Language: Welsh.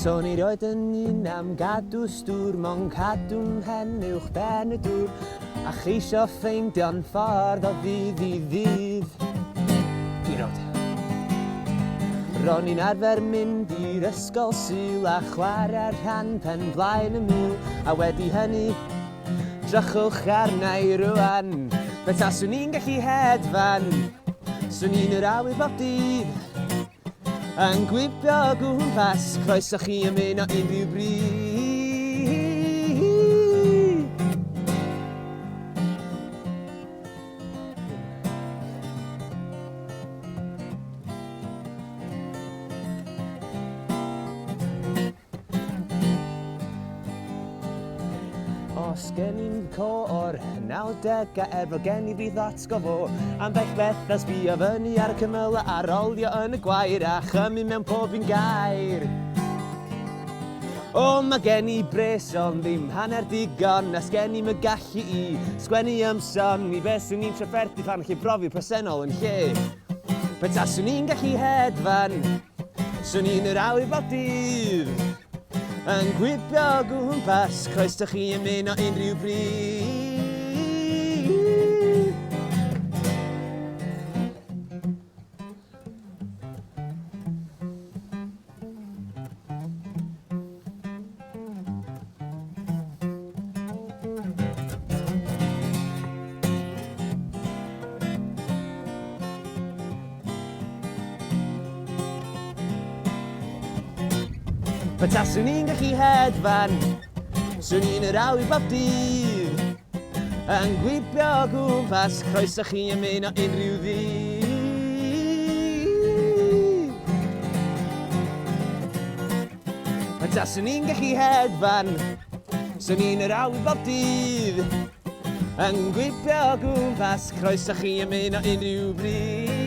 So ni roed yn un am gadw stŵr, mo'n cadw'n hen uwch ben y dŵr, a cheisio ffeindio'n ffordd o ddydd i ddydd. Pirod. Ro'n i'n arfer mynd i'r ysgol Sul a chwarae'r rhan pen blaen y mil, a wedi hynny, drychwch arnau rwan. Fe taswn i'n gallu hedfan, swn i'n yr awyr bob dydd, yn gwibio o gwmpas, croeso chi ymuno unrhyw bryd. Os gen i'n co o'r 90au efo gen i fydd atgofo am bell beth a sbio fyny ar y cymylau a rolio yn y gwair a chymu mewn pob un gair. O, mae gen i bres ond ddim hanner digon, a sgen i'm y gallu i sgwennu ymson i beth swn i'n trafferthu pan chi brofi presennol yn lle. Pe taswn i'n gallu hedfan, swn i'n yr awyr bob dydd, yn gwibio o gwmpas, croeso chi ymuno unrhyw bryd. Pe taswn i'n gallu hedfan, swn i'n yr awyr bob dydd, yn gwibio o gwmpas, croeso chi ymuno unrhyw ddydd. Pe taswn i'n gallu hedfan, swn i'n yr awyr bob dydd, yn gwibio o gwmpas, croeso chi ymuno unrhyw bryd.